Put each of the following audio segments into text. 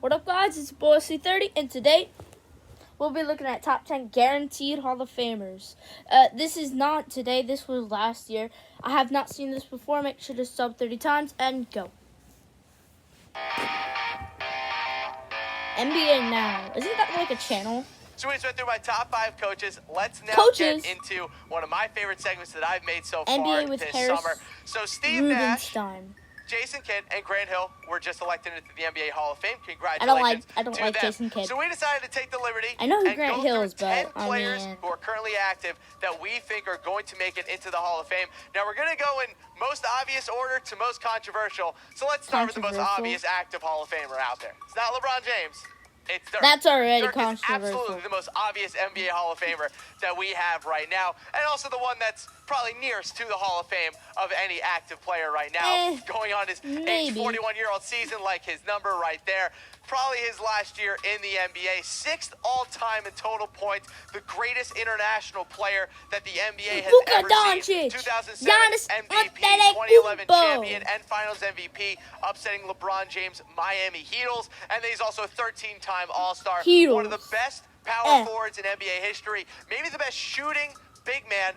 What up, guys? It's Boy C30, and today we'll be looking at top 10 guaranteed Hall of Famers. This is not today. This was last year. I have not seen this before. Make sure to sub 30 times and go. NBA Now. Isn't that like a channel? So we just went through my top 5 coaches. Let's now get into one of my favorite segments that I've made so far with this Harris summer. So Steve Rubenstein. Nash, Jason Kidd, and Grant Hill were just elected into the NBA Hall of Fame. Congratulations I don't like them. Jason Kidd. So we decided to take the liberty I know who and Grant go Hill is, through but 10 players who are currently active that we think are going to make it into the Hall of Fame. Now we're going to go in most obvious order to most controversial. So let's start with the most obvious active Hall of Famer out there. It's not LeBron James. It's Dirk. That's already Dirk controversial. is absolutely the most obvious NBA Hall of Famer that we have right now, and also the one that's probably nearest to the Hall of Fame of any active player right now. Going on his age 41-year-old season, like his number right there. Probably his last year in the NBA. 6th all-time in total points. The greatest international player that the NBA has ever seen. 2007 MVP, 2011 champion, and Finals MVP, upsetting LeBron James' Miami Heatles. And he's also a 13-time All-Star. One of the best power forwards in NBA history. Maybe the best shooting big man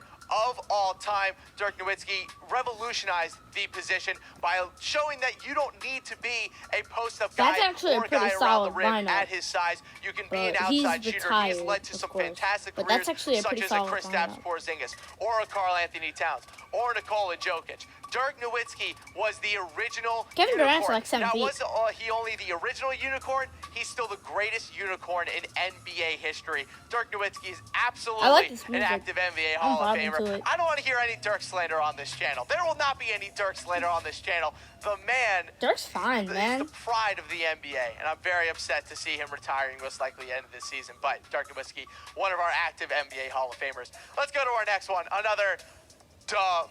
of all time. Dirk Nowitzki revolutionized the position by showing that you don't need to be a post-up guy or a guy around the rim at his size. You can be an outside shooter. He has led to some fantastic careers, such as a Kristaps Porzingis or a Karl Anthony Towns or Nikola Jokic. Dirk Nowitzki was the original Kevin Durant's unicorn. like 7 now, feet. was he only the original unicorn? He's still the greatest unicorn in NBA history. Dirk Nowitzki is absolutely an active NBA Hall of Famer. I don't want to hear any Dirk slander on this channel. There will not be any Dirk slander on this channel. The man, Dirk's fine, man. Is the pride of the NBA, and I'm very upset to see him retiring most likely end of this season. But Dirk Nowitzki, one of our active NBA Hall of Famers. Let's go to our next one. Another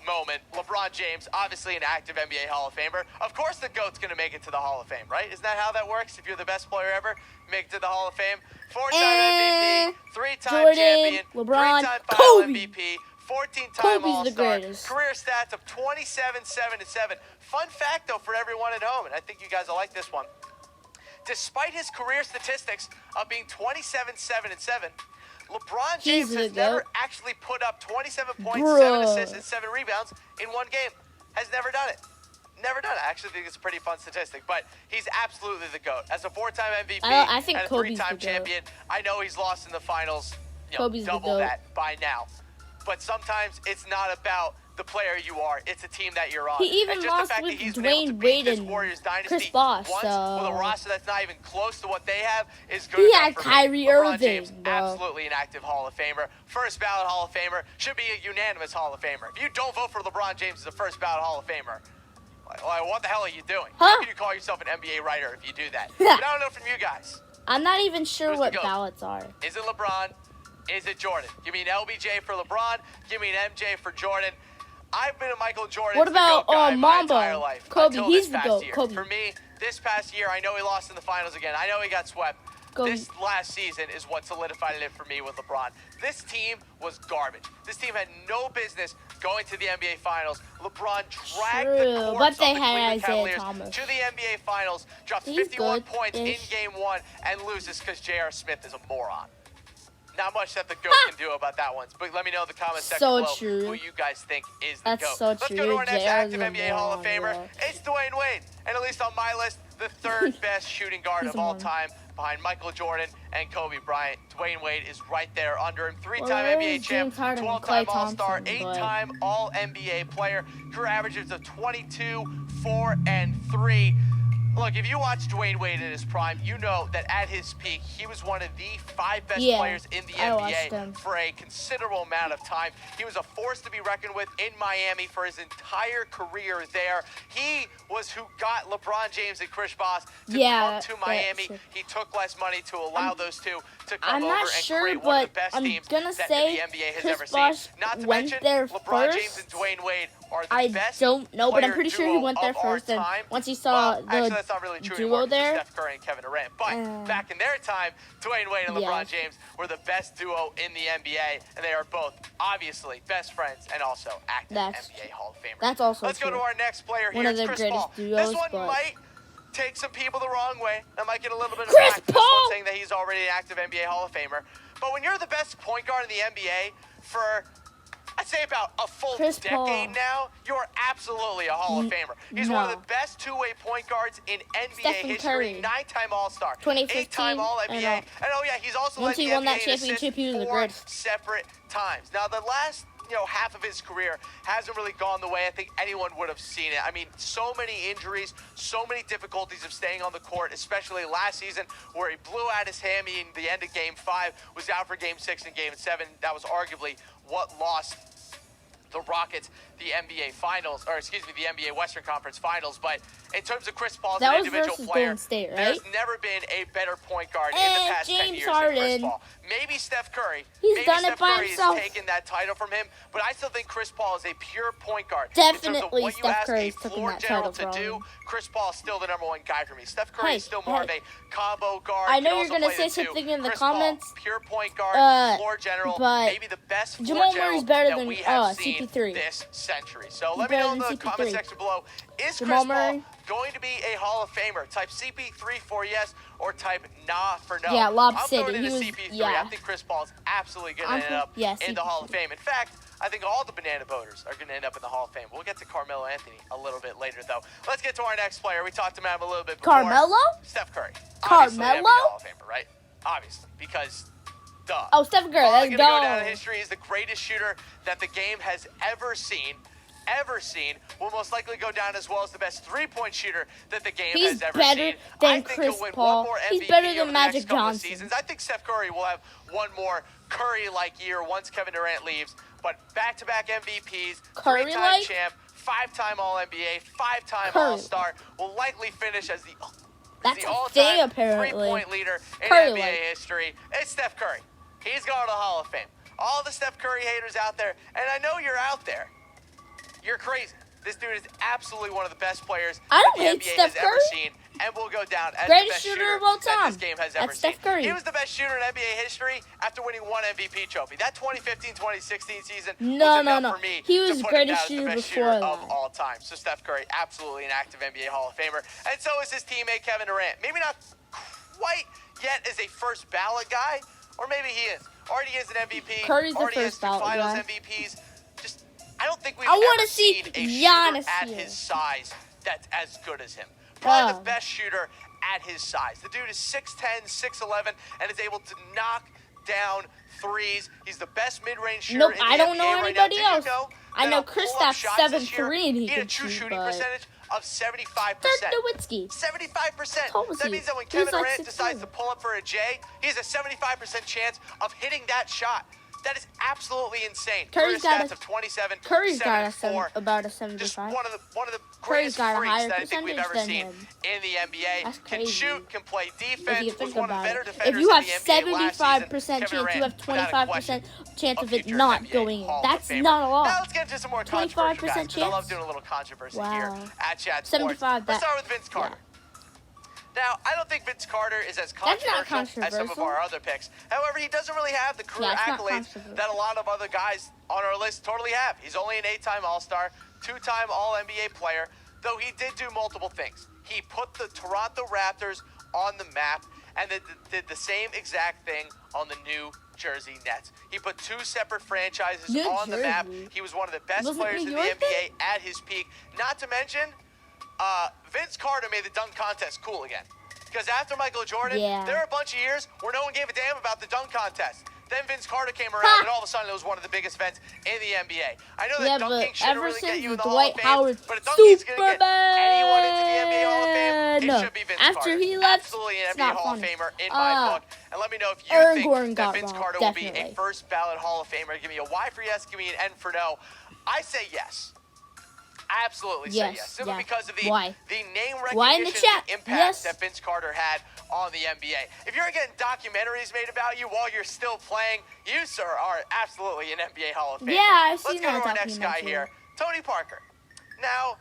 moment. LeBron James, obviously an active NBA Hall of Famer. Of course the GOAT's going to make it to the Hall of Fame, right? Isn't that how that works? If you're the best player ever, make it to the Hall of Fame. 4-time MVP, 3-time champion, LeBron, 3-time Final MVP, 14-time All-Star, greatest. career stats of 27, 7, and 7. Fun fact, though, for everyone at home, and I think you guys will like this one. Despite his career statistics of being 27, 7, and 7, LeBron James has never actually put up 27 points, 7 assists, and 7 rebounds in one game. Has never done it. Never done it. I actually think it's a pretty fun statistic, but he's absolutely the GOAT. As a 4-time MVP I think and a 3-time champion, I know he's lost in the finals, double that by now. But sometimes it's not about the player you are. It's a team that you're on. He even lost with Dwayne Wade and Chris Bosh. With a roster that's not even close to what they have is good. He had Kyrie Irving, James, absolutely an active Hall of Famer. First ballot Hall of Famer. Should be a unanimous Hall of Famer. If you don't vote for LeBron James as a first ballot Hall of Famer, what the hell are you doing? How can you call yourself an NBA writer if you do that? But I don't know from you guys. I'm not even sure what ballots are. Is it LeBron? Is it Jordan? Give me an LBJ for LeBron. Give me an MJ for Jordan. I've been a Michael Jordan. What about my entire life? Kobe, he's the GOAT. Kobe. For me, this past year, I know he lost in the finals again. I know he got swept. This last season is what solidified it for me with LeBron. This team was garbage. This team had no business going to the NBA Finals. LeBron dragged the corpse of the Cleveland Cavaliers to the NBA Finals, drops 51 points in Game 1, and loses because J.R. Smith is a moron. Not much that the GOAT can do about that one, but let me know in the comment section below who you guys think is the GOAT. Let's go to our next active NBA Hall of Famer. It's Dwayne Wade, and at least on my list, the 3rd best shooting guard of all time, behind Michael Jordan and Kobe Bryant. Dwayne Wade is right there under him. 3-time NBA champ, 12-time All-Star, 8-time All-NBA player. Career averages of 22, 4, and 3. Look, if you watch Dwayne Wade in his prime, you know that at his peak, he was one of the 5 best players in the NBA for a considerable amount of time. He was a force to be reckoned with in Miami for his entire career there. He was who got LeBron James and Chris Bosh to come to Miami. He took less money to allow those two to come over and create one of the best teams that the NBA has ever seen. Not to mention, LeBron James and Dwayne Wade are the best. I don't know, but I'm pretty sure he went there first. And once he saw actually, that's not really true duo there, Steph Curry and Kevin Durant. But back in their time, Dwayne Wade and LeBron James were the best duo in the NBA, and they are both obviously best friends and also active NBA Hall of Famers. That's also Let's go to our next player here. One of the Chris greatest Paul. duos. This one might take some people the wrong way. I might get a little bit of Chris flack for this one, Paul! saying that he's already an active NBA Hall of Famer. But when you're the best point guard in the NBA for, I'd say, about a full Chris decade Paul. now, you're absolutely a Hall of Famer. He's one of no. the best two-way point guards in NBA Stephen history. Curry. 9-time All-Star, 2015, 8-time All-NBA, and oh yeah, he's also once led he the won that NBA in assists championship, he was the 4 greatest. separate times. Now the last half of his career hasn't really gone the way I think anyone would have seen it. I mean, so many injuries, so many difficulties of staying on the court, especially last season where he blew out his hammy in the end of Game 5, was out for Game 6 and Game 7. That was arguably what lost the Rockets the NBA Finals, or excuse me, the NBA Western Conference Finals. But in terms of Chris Paul as That an was individual versus player, Golden State, right? there's never been a better point guard in the past 10 James years than Chris Harden. Paul. Maybe Steph Curry. He's Maybe done it Steph by Curry himself. has taken that title from him, but I still think Chris Paul is a pure point guard. In terms of Definitely what you Steph ask Curry's a taken floor that general title to from do, him. Chris Paul is still the number 1 guy for me. Steph Curry is still more of hey. a combo guard. I know can you're also gonna play say the 2. something in the Chris comments. Paul, pure point guard, floor general, but maybe the best floor Jamal general Murray's better that than we have seen CP3. this century. So He's let me know better in than the comment CP3. section below, is Jamal Chris Paul Murray? going to be a Hall of Famer? Type CP3 for yes, or type nah for no. Yeah, Lob I'm City. throwing in He a was- CP3. yeah. I think Chris Paul is absolutely going I'm to end up yeah, in the Hall of CP3. Fame. In fact, I think all the banana boaters are going to end up in the Hall of Fame. We'll get to Carmelo Anthony a little bit later, though. Let's get to our next player. We talked about him a little bit before. Carmelo? Steph Curry. Carmelo? Obviously, NBA Hall of Famer, right? Obviously, because duh. Oh, Stephen Curry, Probably let's gonna go down in go. history as the greatest shooter that the game has ever seen. Will most likely go down as well as the best three-point shooter that the game He's has ever better seen. than I think Chris he'll win Paul. one more He's MVP better than over the Magic next couple of Johnson. seasons. I think Steph Curry will have one more Curry-like year once Kevin Durant leaves. But back-to-back MVPs, Curry-like? three-time champ, 5-time All-NBA, 5-time Curry. All-Star, will likely finish as the That's a all-time thing, apparently. three-point leader in Curry-like. NBA history. It's Steph Curry. He's going to the Hall of Fame. All the Steph Curry haters out there, and I know you're out there. You're crazy. This dude is absolutely one of the best players I don't that the hate NBA Steph has ever Curry. seen, and will go down as Greatest the best shooter of all that time. this game has That's ever seen. Steph Curry. He was the best shooter in NBA history after winning one MVP trophy. That 2015-2016 season was enough for me He was to put greatest him down as the shooter best before shooter of that. all time. So Steph Curry, absolutely an active NBA Hall of Famer, and so is his teammate Kevin Durant. Maybe not quite yet as a first ballot guy, or maybe he is. Already is an MVP. Curry's the already has first 2 ballot Finals guy. MVPs. Just, I don't think we've I wanna ever see seen a Giannis shooter at here. his size that's as good as him. Probably Oh. the best shooter at his size. The dude is 6'10", 6'11", and is able to knock down threes. He's the best mid-range shooter Nope, in the I don't NBA know right anybody now. else. Did you know I that know on pull-up Kristaps shots this year, 7'3" and he had a can true shoot, shooting but- percentage of 75%. Dirk Nowitzki. 75%. How tall was That he? means that when He was Kevin like Durant 6'2". decides to pull up for a J, he has a 75% chance of hitting that shot. That is absolutely insane. Curry's Career got stats a- of 27, Curry's 7, got and 4. about a Just 75. one of the Curry's greatest got a freaks higher that I think we've ever percentage seen than him. in the NBA. That's Can crazy. shoot, can play If defense, you was think one of the about better it, defenders if you have in the NBA last season. 75% Kevin chance, Durant, you have without a 25% chance a of it future not NBA going in. Hall of That's Famer. not a Now lot. let's get into some more controversial guys, 25% because I love chance? doing a little controversy Wow. here at Chat Sports. 75, Let's that- start with Vince Carter. Now, I don't think Vince Carter is as That's not controversial as some of controversial. our other picks. However, he doesn't really have the career Yeah, it's not accolades controversial. that a lot of other guys on our list totally have. He's only an 8-time All-Star, 2-time All-NBA player, though he did do multiple things. He put the Toronto Raptors on the map and then did the same exact thing on the New Jersey Nets. He put 2 separate franchises New on the map. Jersey? He was one of the best Wasn't players New in the York NBA at his peak. Not to mention, Vince Carter made the dunk contest cool again. Because after Michael Jordan, Yeah. there were a bunch of years where no one gave a damn about the dunk contest. Then Vince Carter came around, Ha! and all of a sudden it was one of the biggest events in the NBA. I know that Yeah, dunking but shouldn't ever really get since you in the Dwight Hall of Fame, Howard but if dunking's going to get Superman, anyone into the NBA Hall of Fame, it should be Vince after Carter. he left, Absolutely an it's NBA not Hall funny. of Famer in my book. And let me know if you Aaron think Gordon that got Vince robbed, Carter will be a definitely. first ballot Hall of Famer. Give me a Y for yes, give me an N for no. I say yes. I absolutely say Yes, yes. Simply yeah. because of the Why? name Why in the recognition chat? and impact Yes. that Vince Carter had on the NBA. If you're getting documentaries made about you while you're still playing, you, sir, are absolutely an NBA Hall of Famer. Yeah, I've Let's seen go that to our next guy documentary. here, Tony Parker. Now,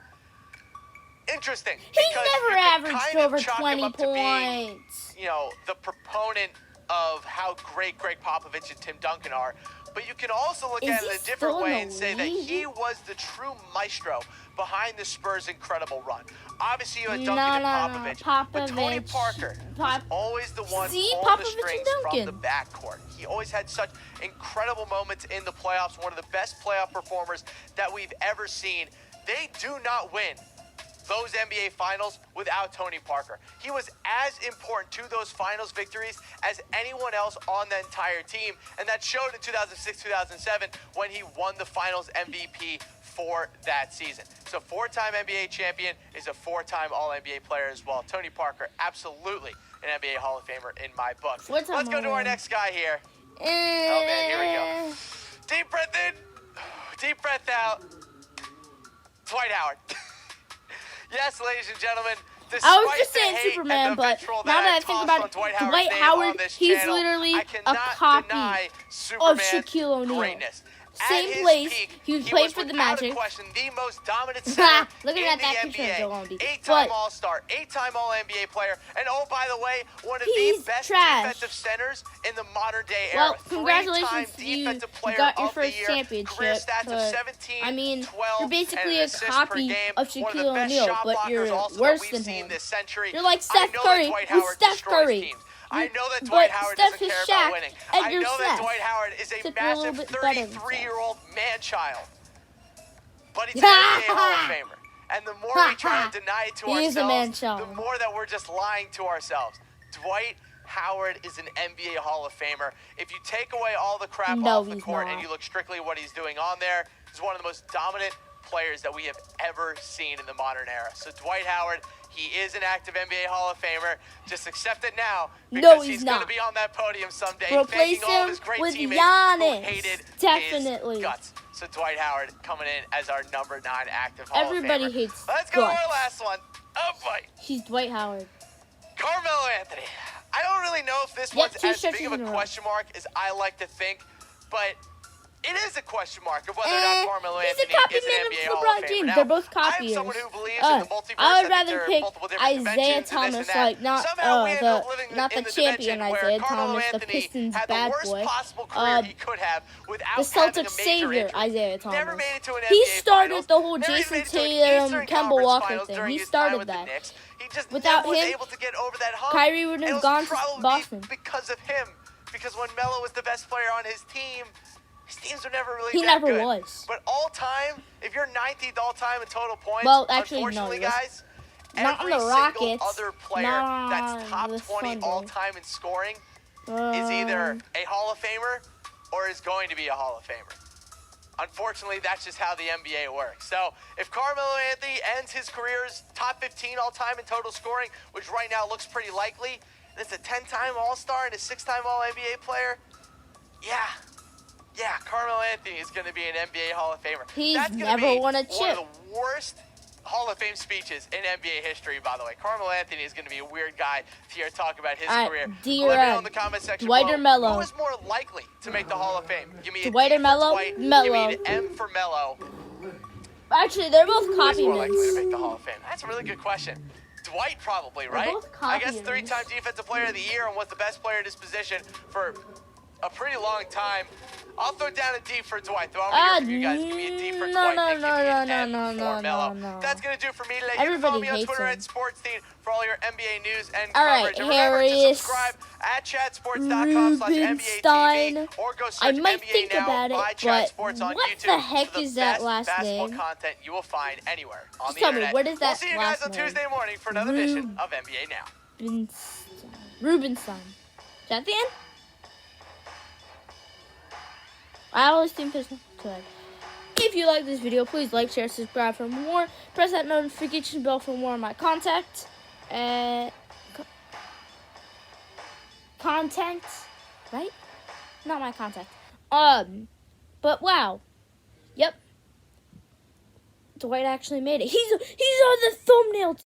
interesting. He because never you could averaged kind of over chalk him 20 up to being, points. you know, the proponent of how great Greg Popovich and Tim Duncan are, but you can also look at it a different way and say that he was the true maestro behind the Spurs' incredible run. Obviously, you had Duncan and Popovich, but Tony Parker was always the one pulling the strings from the backcourt. He always had such incredible moments in the playoffs, one of the best playoff performers that we've ever seen. They do not win those NBA Finals without Tony Parker. He was as important to those Finals victories as anyone else on the entire team, and that showed in 2006-2007 when he won the Finals MVP for that season. So four-time NBA champion, is a four-time All-NBA player as well. Tony Parker, absolutely an NBA Hall of Famer in my book. Let's go to our next guy here. Oh man, here we go. Deep breath in, deep breath out. Dwight Howard. Yes, ladies and gentlemen, I was just saying Superman, but now that I think about it, Dwight Howard, he's literally a copy of Shaquille O'Neal. Same place, he was playing for the Magic. The most dominant center Look at that in the picture of NBA. 8-time All-Star, 8-time All-NBA player, and oh, by the way, one of the best defensive centers in the modern-day era. Well, congratulations to you, you got your first championship, but, I mean, you're basically a copy of Shaquille O'Neal, but you're worse than him. You're like Steph Curry, who's Steph Curry. I know that Dwight Howard doesn't care about winning. I know that Seth. Dwight Howard is a massive 33-year-old man-child. But he's an NBA Hall of Famer. And the more we try to deny it to ourselves, the more that we're just lying to ourselves. Dwight Howard is an NBA Hall of Famer. If you take away all the crap off the court and you look strictly at what he's doing on there, he's one of the most dominant players that we have ever seen in the modern era. So Dwight Howard, he is an active NBA Hall of Famer. Just accept it now, because he's going to be on that podium someday. Replace him with Giannis. Definitely. His guts. So Dwight Howard coming in as our number 9 active Hall of Famer. Everybody hates Let's go to our last one. Oh boy. He's Dwight Howard. Carmelo Anthony. I don't really know if this one's as big of a question mark as I like to think, but it is a question mark of whether or not Carmelo Anthony is an NBA Hall of Famer. They're both copiers. I'm someone who believes in the multiverse. I would rather pick Isaiah Thomas, like not the champion Isaiah Thomas, the Pistons bad boy, the Celtics savior Isaiah Thomas. He started the whole Jason Tatum, Kemba Walker thing. He started that. Without him, Kyrie wouldn't have gone to Boston. Because of him. Because when Melo was the best player on his team, his teams were never really that good. He never was. But all-time, if you're 19th all-time in total points, well, actually, unfortunately, guys, not every on the Rockets, single other player that's top 20 all-time in scoring is either a Hall of Famer or is going to be a Hall of Famer. Unfortunately, that's just how the NBA works. So if Carmelo Anthony ends his career's top 15 all-time in total scoring, which right now looks pretty likely, and it's a 10-time All-Star and a 6-time All-NBA player, yeah, Carmelo Anthony is going to be an NBA Hall of Famer. He's never won a chip. One of the worst Hall of Fame speeches in NBA history, by the way. Carmelo Anthony is going to be a weird guy to hear talk about his career. Let me know in the comment section Dwight or Melo? Who is more likely to make the Hall of Fame? Give me a Dwight or Melo? Melo. Give me an M for Melo. Actually, they're both copymans. Who's more likely to make the Hall of Fame? That's a really good question. Dwight probably, right? I guess 3-time Defensive Player of the Year and was the best player in his position for a pretty long time. I'll throw down a D for Dwight. Though I want to hear from you guys. Give me a D for Dwight. No. That's going to do it for me today. You can follow me on Twitter at SportsTeam for all your NBA news and coverage. And remember to subscribe at chatsports.com/NBATV or go search NBA Now by Chat Sports on YouTube. What the heck is that last basketball name? content you will find anywhere on the internet. internet. What is that? We'll see you guys on Tuesday morning for another edition of NBA Now. Rubenstein. Is that the end? I always think there's nothing to it. If you like this video, please like, share, subscribe for more. Press that notification bell for more of my content. Content, right? Not my contact. But wow. Yep. Dwight actually made it. He's on the thumbnail.